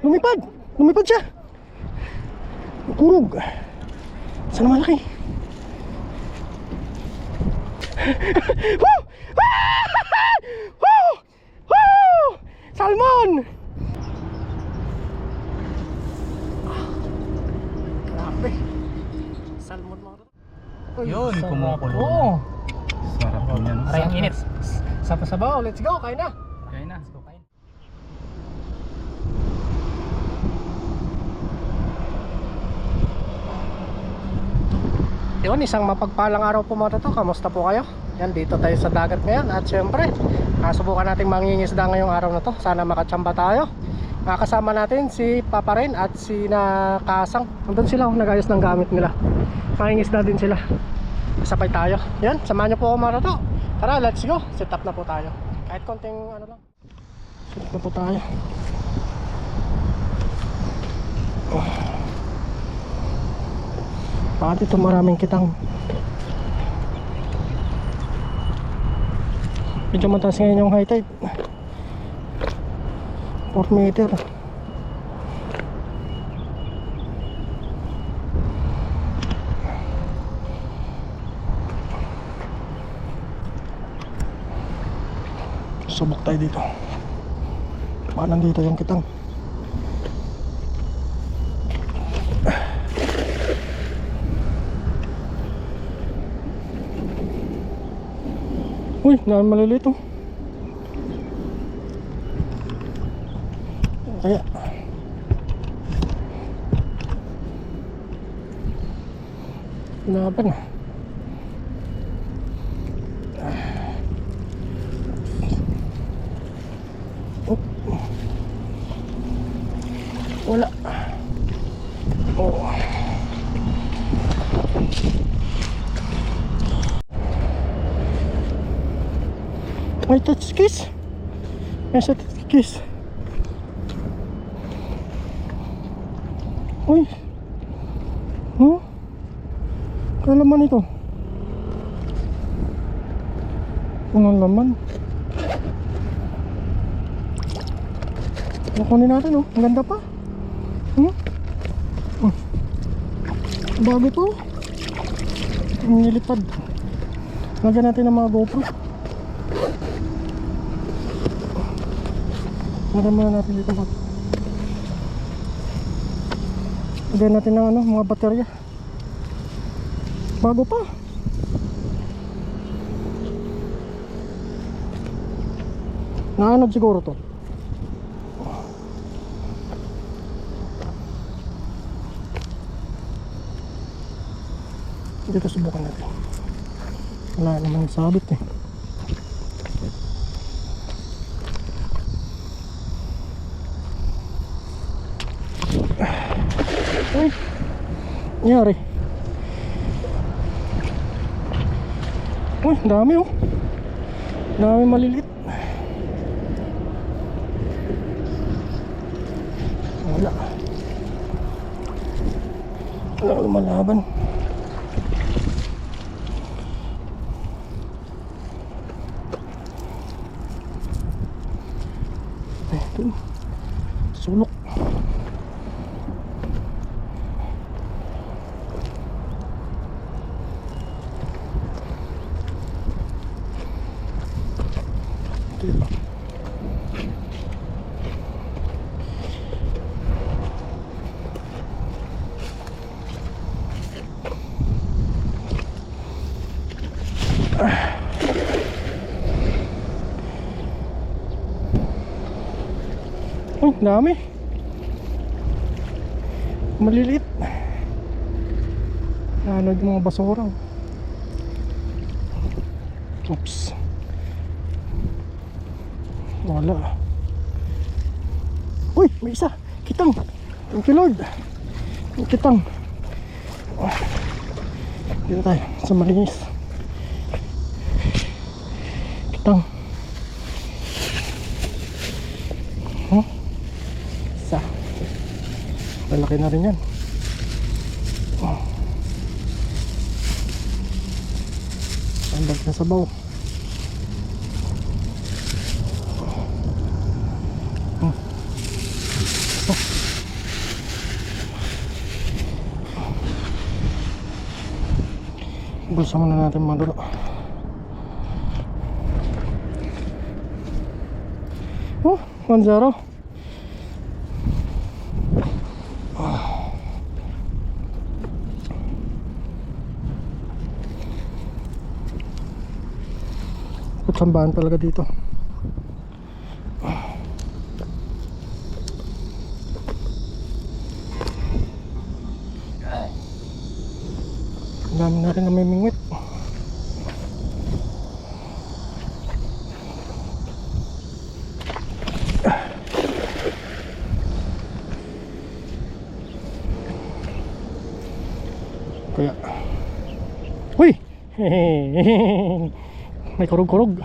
Lumipad! Lumipad siya! Kurog! Sana malaki? Woo! Woo! Woo! Salmon! Grabe! Salmon mga to. Yun, kumukulo. Oo! Sarap yun yan. Aray, ang init. Sabaw, let's go, kain na. Kaya na. Let's go, kain. Yun, isang mapagpalang araw po mga to. Kamusta po kayo? Yan, dito tayo sa dagat ngayon. At syempre, subukan nating mangingisda ngayong araw na to. Sana makachamba tayo. Kasama natin si Papa Ren at si Kasang. Nandun sila, nagayos ng gamit nila. Mangingisda din sila. Sabay tayo. Yan, samahan nyo po ako mga to. Tara, let's go. Set up na po tayo. Kahit konting ano lang. Set up na po tayo. Bakit ito maraming kitang. Medyo mataas ngayon yung high tide. 4 meter. Subok tayo dito. Baka nandito yung kitang. Uy, maliliit oh. Kaya pinapan ah. Oh. Wala. Oh. May touch kiss. May sa touch kiss. Uy. Kaya laman ito. Anong laman? Nakunin natin oh. Ang ganda pa. Bago to. Nilipad. Lagyan natin ng mga GoPro. Lagyan natin dito. Lagyan natin ng ano, mga baterya. Bago pa. Naanod siguro to. Dito subukan natin. Wala naman sabit eh. Uy, nangyari. Uy, dami oh. Dami malilit. Wala. Wala lumalaban. Ito. Sulok. Diba? Uy, dami. Maliliit. Nanod yung mga basura. Oops. Wala. Uy, may isa. Kitang. Thank you Lord. Kitang. Dito tayo sa malinis. Kitang. Isa. Malaki na rin yan. Andag na sabaw. Bulsa muna natin mga dulo. Oh, 1-0. Kutsambahan talaga dito. Ang dami na rin namimingwit. Kaya uy! May kurog-kurog.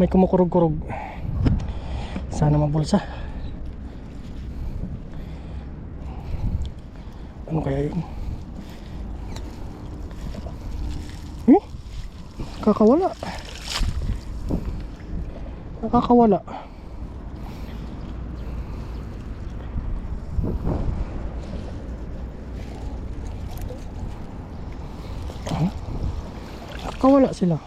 May kumukurog-kurog. Sana mabulsa. Ano kaya yun? Kakawala. Nakakawala. Nakakawala sila.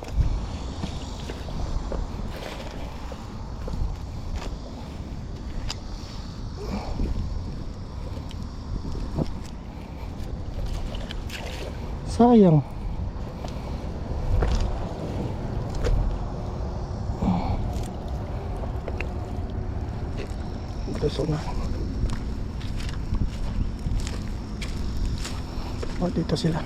Sayang. Gusto na. Oh, dito sila.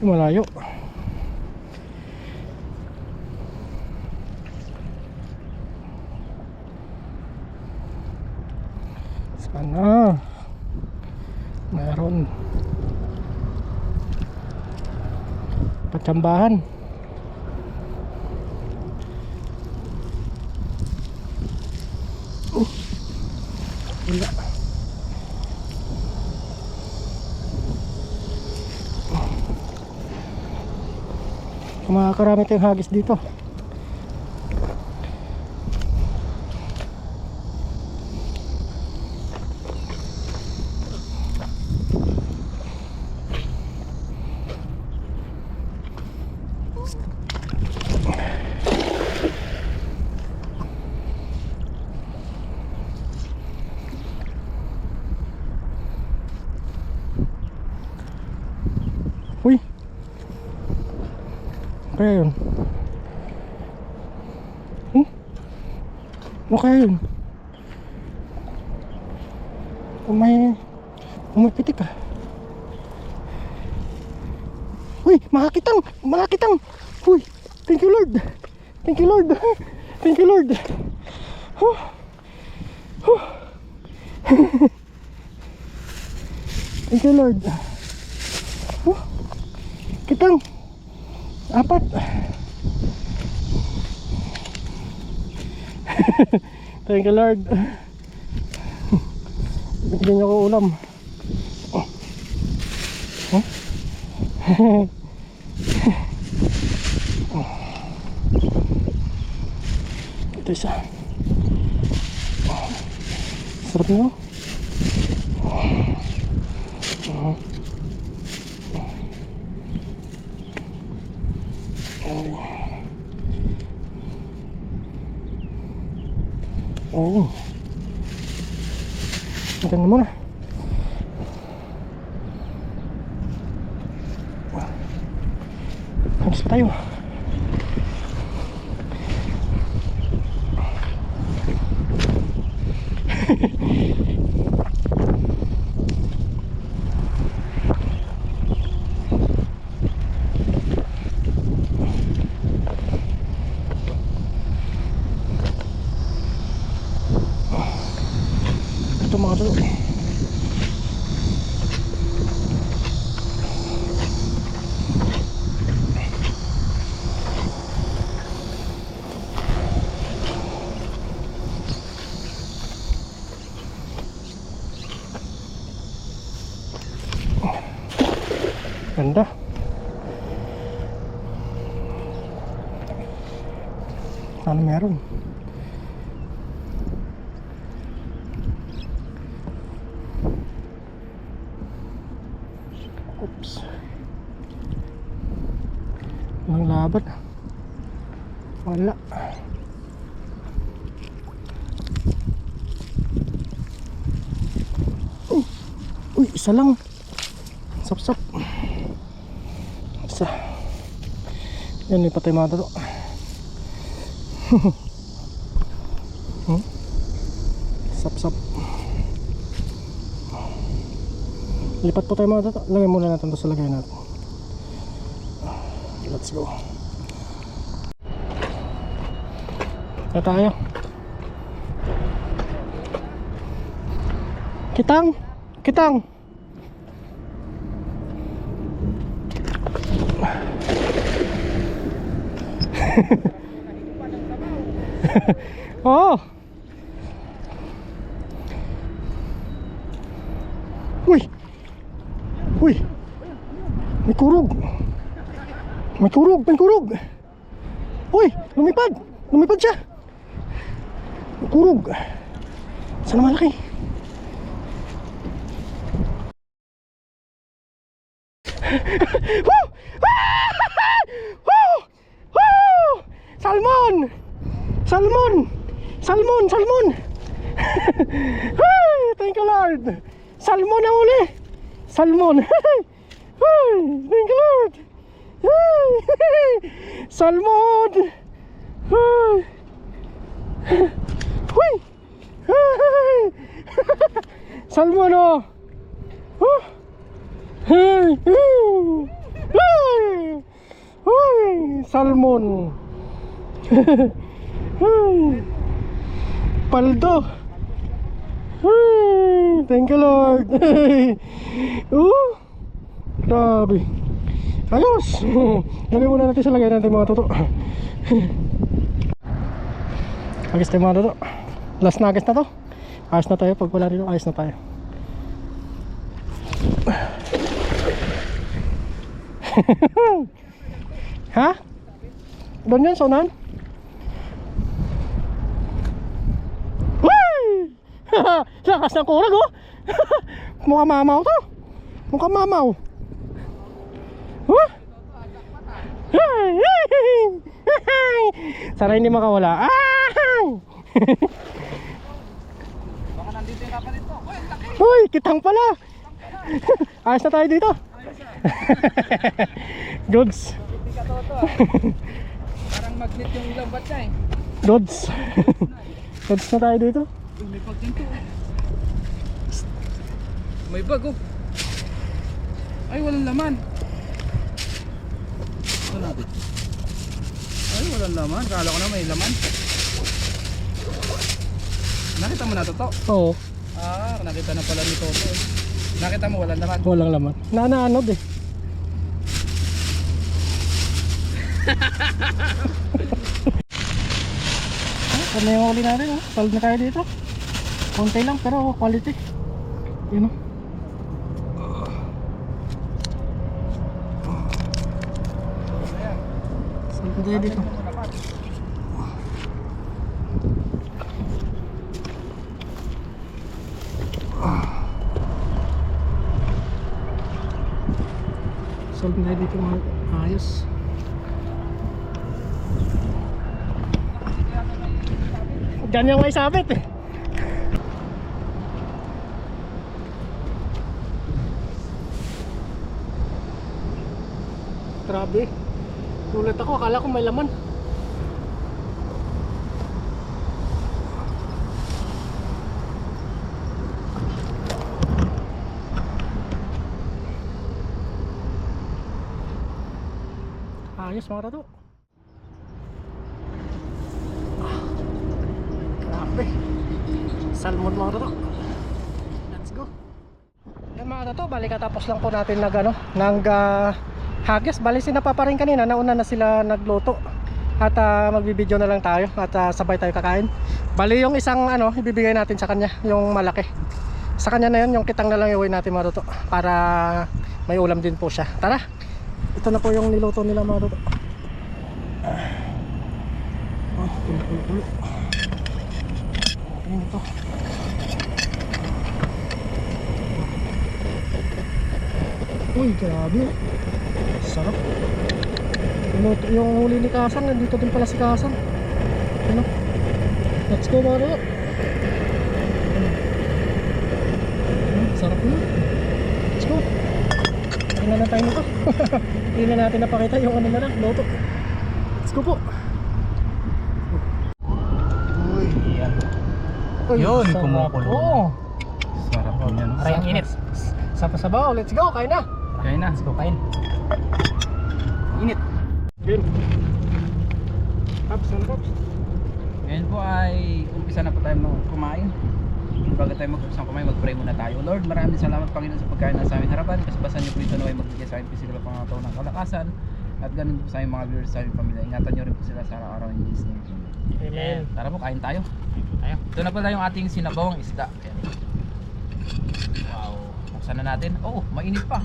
Malayo. Sana meron patsambahan. Wala. Makakarami tayong hagis dito. Uy, kaya yun? Ano kaya yun? Umipitik ah. Uy, makakitang! Makakitang! Uy, thank you Lord! Thank you Lord! Thank you Lord! Huh. Huh. Thank you Lord! Huh. Kitang! 4! Thank you Lord. Bigyan niyo ko ulam. Ito isa. Sarap nyo. Oh, makan muna. Habis pa tayo. Ito mga tulo. Ganda. Sana meron. Oops. Walang laban. Wala. Uy, isa lang. Sap-sap. Isa. Yan, lipat tayo mga tato. Sap-sap. Lipat po tayo mga tato. Lagay muna natin ito sa lagay natin. Let's go. Na tayo. Kitang. Kitang. Oh. Uy. Uy. May kurog. May kurog, may kurog. Uy, lumipad. Lumipad siya. May kurog. Saan malaki? Woo! Woo! Woo! Salmon! Salmon! Salmon! Salmon! Hey! Thank you Lord! Salmon na uli! Salmon! Hey! Thank you Lord! Hey! Salmon! Hey! Huy! Hey! Salmon oh! Huh? Hey! Hey! Hey! Salmon! Hey! Paldo! Hey! Thank you Lord! Hey! Grabe! Ayos! Lagay muna natin sa lagay natin mga toto. Agis tayo mga toto. Last na agis na to. Ayos na tayo. Pag wala dito, ayos na tayo. Ha? Doon yan, sonan? Uy! Lakas ng kurag oh! Mukha mamaw to. Mukha mamaw. Huh? Sana hindi makawala. Baka nandito yung kapalit ko. Uy, laki! Uy, kitang pala. Ayos na tayo dito. Goods. Hindi ka toto. Parang magnet yung ilang bat niya eh. Goods. Goods na tayo dito. Uy, may bag dito. May bag oh. Ay, walang laman. Ano natin? Ay, walang laman. Kala ko na may laman. Nakita mo na toto? Oo, Ah, nakita na pala ni Toto eh. Nakita mo walang laman? walang laman. Nanaanod eh. Kami yung huli natin oh. Solve na tayo dito. Konti lang pero quality. Yun oh. Solve na tayo dito. Solve na tayo dito mga ayos. Ganyan may sabit eh. Grabe. Gulat ako, akala ko may laman. Ayos mga tato. Grabe. Salmon mga tato. Let's go. Yan mga tato, balik katapos lang po natin hagis. Bali sinapa pa rin kanina, nauna na sila nagluto. At magbibideo na lang tayo at sabay tayo kakain. Bali yung isang ibibigay natin sa kanya, yung malaki. Sa kanya na yun, yung kitang na lang iuwi natin mga tato. Para may ulam din po siya. Tara. Ito na po yung niluto nila mga tato. Pulo. Ayan ito. Uy, grabe. Sarap. Yung huli ni Kasan, nandito din pala si Kasan. Ano? Let's go mga bro. Sarap na. Let's go. Tingnan na tayo nito. Tingnan natin napakita yung ano na lang, loto. Let's go po. Uy, yan. Uy, Yun, sarap. kumukulo. Oo. Sarap yun yan. Aray, ang init. Sabaw, let's go, kain na. Kaya na. Let's go, kain. Init. Yun. Pops, ano Pops? Ngayon po ay umpisa na po tayo kumain. Bago tayo mag-umpisa kumain, mag-pray muna tayo. Lord, maraming salamat Panginoon sa pagkain na sa aming harapan. Kasabasan niyo po ito na ay magbigay sa amin physical pangataw ng kalakasan. At ganun po sa aming mga viewers sa aming pamilya. Ingatan niyo rin po sila sa araw-araw in Jesus name. Amen. Tara po, kain tayo. Ito na pala yung ating sinabawang isda. Ayan. Wow. Buksan na natin. Oh, mainit pa.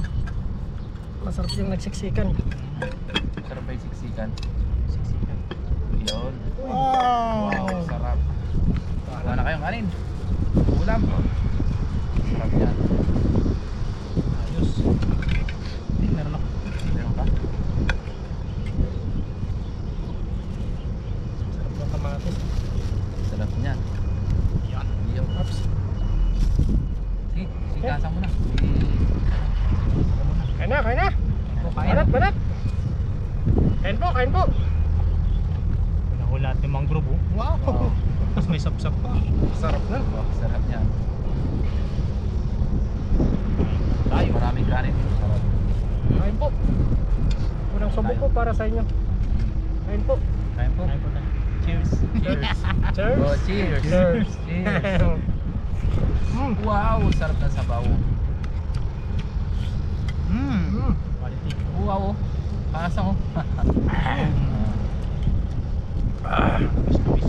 Masarap yung nagsiksikan. Sarap ba yung siksikan? Siksikan. Yun. Wow. Wow, sarap. Wala na kayong kanin. Ulam. Sarap yan. Ayos. Meron ako. Meron ka? Sarap ng kamatis. Sarap niyan. Yan. Yung ups. Sige, sikasan mo na. Kain na, kain na. Banat, banat. Kain po, kain po. Nahulat yung mangrove oh. Wow. Wow. Tapos may sapsap pa. Sarap na. Wow, sarap niyan. Tayo, maraming kanin. Sarap. Kain po. Unang subo po para sa inyo. Kain po. Kain po. Ay po tayo. Cheers. Cheers. Cheers. Oh, cheers. Cheers. Cheers. Wow, sarap na sabaw. Quality. Wow, oh. Pasang oh. Bis.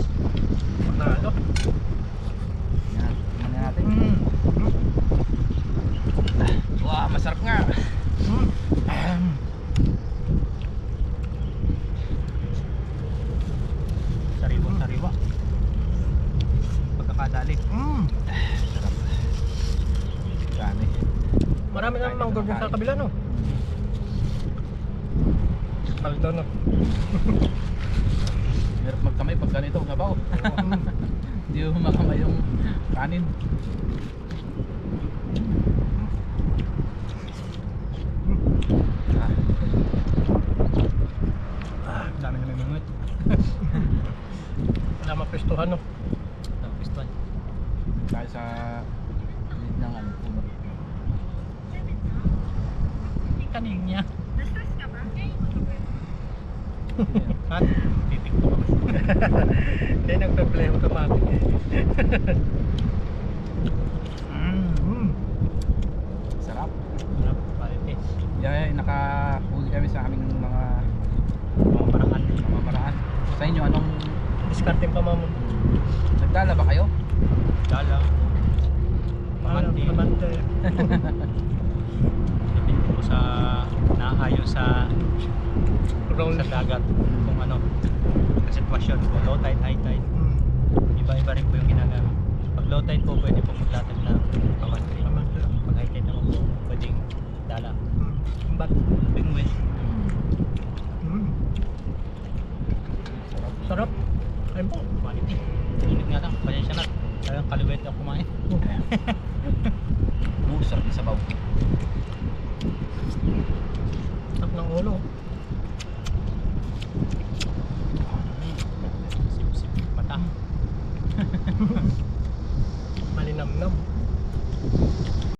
Panalo. Yan, tingnan natin. Wow, masarap nga. Sariwa. Pagkakadali. Sarap. Kani. Marami na manggod sa kabila, no? Paldo, no? Hirap magkamay pag ganito ang sabaw. Hindi mo makamay yung kanin. Dami na may mangut. Wala mapistuhan, no? Tapos piston. Tayo sa lid ng ano, puno. Kaning niya. Yan. At titikto ako. Hindi nagpe-play automatic. Sarap. Sarap. Quality. Yan, nakahuli kami sa aming mga Mga parakan. pamamaraan. Sa inyo, anong Discarding pa mamon. nagdala ba kayo? Dalaw. Pamante. Pamante. Sabihin ko sa nahayo sa dagat kung ano ang sitwasyon kung low tide, high tide iba-iba rin po yung ginagamit. Pag low tide po pwede po maglatag ng pamantri. Pag high tide naman po pwedeng dala. But, Bingwit. sarap. Kain po. Quality. Init nga lang. Pasensya na. Talagang kaliwet na kumain. Sarap yung sabaw. Sarap ng ulo.